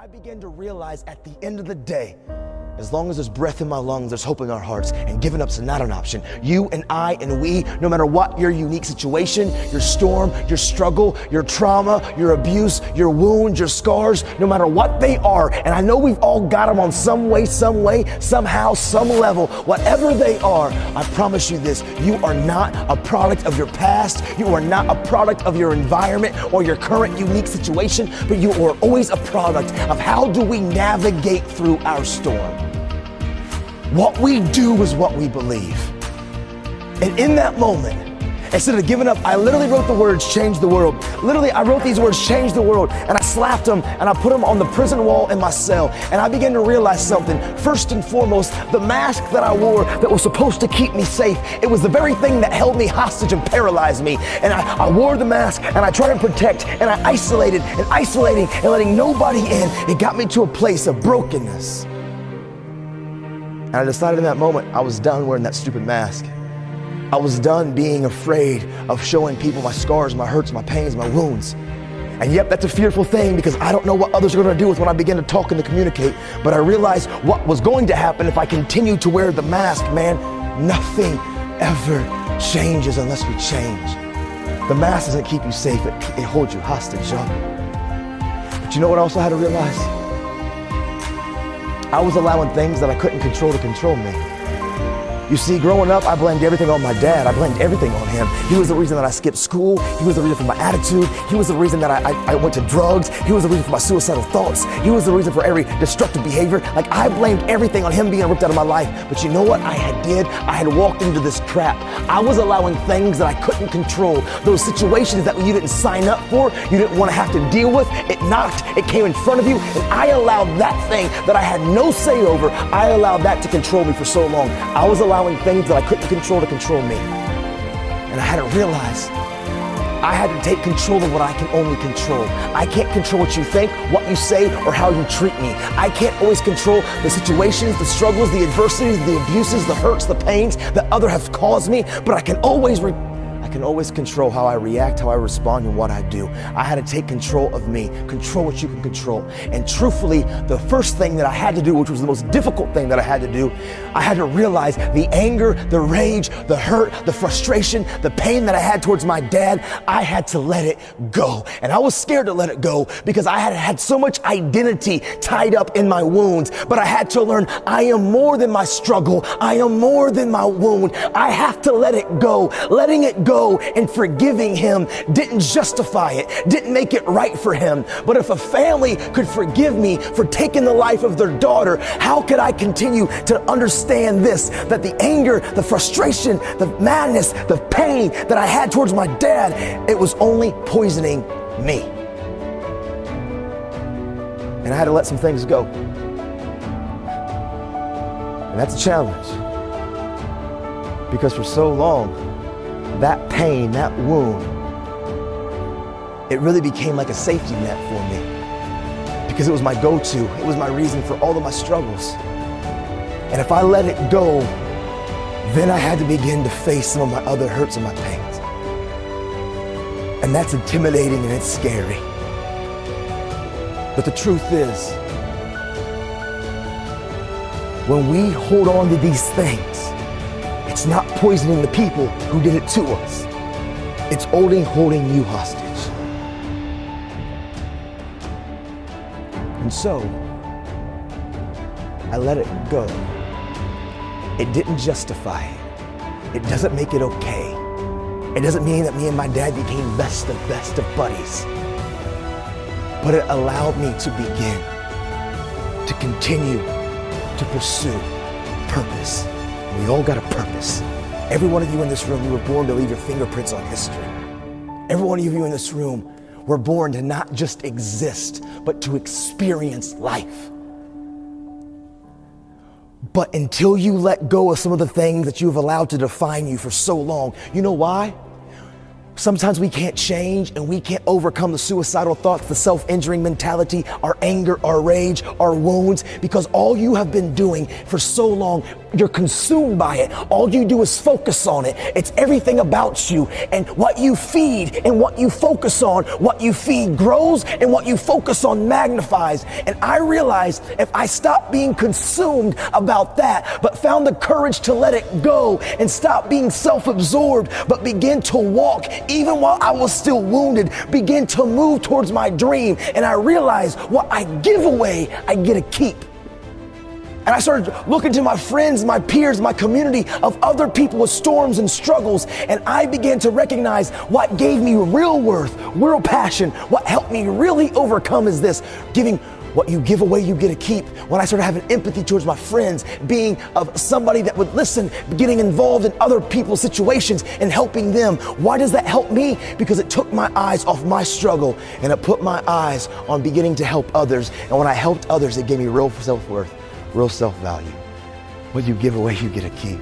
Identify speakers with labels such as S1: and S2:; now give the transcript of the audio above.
S1: I began to realize at the end of the day, as long as there's breath in my lungs, there's hope in our hearts, and giving up's not an option. You and I and we, no matter what your unique situation, your storm, your struggle, your trauma, your abuse, your wounds, your scars, no matter what they are, and I know we've all got them on some way, somehow, some level, whatever they are, I promise you this, you are not a product of your past, you are not a product of your environment or your current unique situation, but you are always a product of how do we navigate through our storm. What we do is what we believe. And in that moment, instead of giving up, I literally wrote the words, change the world. Literally, I wrote these words, change the world, and I slapped them and I put them on the prison wall in my cell. And I began to realize something. First and foremost, the mask that I wore that was supposed to keep me safe, it was the very thing that held me hostage and paralyzed me. And I wore the mask and I tried to protect and I isolated and isolating and letting nobody in. It got me to a place of brokenness. And I decided in that moment, I was done wearing that stupid mask. I was done being afraid of showing people my scars, my hurts, my pains, my wounds. And yep, that's a fearful thing because I don't know what others are going to do with when I begin to talk and to communicate. But I realized what was going to happen if I continued to wear the mask, man. Nothing ever changes unless we change. The mask doesn't keep you safe, it holds you hostage, y'all. But you know what else I had to realize? I was allowing things that I couldn't control to control me. You see, growing up, I blamed everything on my dad. I blamed everything on him. He was the reason that I skipped school. He was the reason for my attitude. He was the reason that I went to drugs. He was the reason for my suicidal thoughts. He was the reason for every destructive behavior. Like, I blamed everything on him being ripped out of my life. But you know what I had walked into this trap. I was allowing things that I couldn't control. Those situations that you didn't sign up for, you didn't want to have to deal with. It knocked, it came in front of you, and I allowed that thing that I had no say over, I allowed that to control me for so long. I was allowing things that I couldn't control to control me. And I had to realize I had to take control of what I can only control. I can't control what you think, what you say, or how you treat me. I can't always control the situations, the struggles, the adversities, the abuses, the hurts, the pains that others have caused me, but I can always control how I react, how I respond, and what I do. I had to take control of me, control what you can control. And truthfully, the first thing that I had to do, which was the most difficult thing that I had to do, I had to realize the anger, the rage, the hurt, the frustration, the pain that I had towards my dad, I had to let it go. And I was scared to let it go because I had so much identity tied up in my wounds. But I had to learn I am more than my struggle. I am more than my wound. I have to let it go. Letting it go and forgiving him didn't justify it, didn't make it right for him. But if a family could forgive me for taking the life of their daughter, how could I continue to understand this, that the anger, the frustration, the madness, the pain that I had towards my dad, it was only poisoning me. And I had to let some things go. And that's a challenge. Because for so long, that pain, that wound, it really became like a safety net for me because it was my go-to. It was my reason for all of my struggles. And if I let it go, then I had to begin to face some of my other hurts and my pains. And that's intimidating and it's scary. But the truth is, when we hold on to these things, it's not poisoning the people who did it to us. It's only holding you hostage. And so, I let it go. It didn't justify it. It doesn't make it okay. It doesn't mean that me and my dad became best of buddies. But it allowed me to begin to continue to pursue purpose. We all got a purpose. Every one of you in this room, you were born to leave your fingerprints on history. Every one of you in this room were born to not just exist, but to experience life. But until you let go of some of the things that you've allowed to define you for so long, you know why? Sometimes we can't change and we can't overcome the suicidal thoughts, the self-injuring mentality, our anger, our rage, our wounds, because all you have been doing for so long, you're consumed by it. All you do is focus on it. It's everything about you, and what you feed and what you focus on, what you feed grows and what you focus on magnifies. And I realized if I stopped being consumed about that, but found the courage to let it go and stop being self-absorbed, but begin to walk even while I was still wounded, begin to move towards my dream. And I realized what I give away, I get to keep. And I started looking to my friends, my peers, my community of other people with storms and struggles. And I began to recognize what gave me real worth, real passion. What helped me really overcome is this: giving. What you give away, you get to keep. When I started having empathy towards my friends, being of somebody that would listen, getting involved in other people's situations and helping them. Why does that help me? Because it took my eyes off my struggle and it put my eyes on beginning to help others. And when I helped others, it gave me real self-worth, real self-value. What you give away, you get to keep.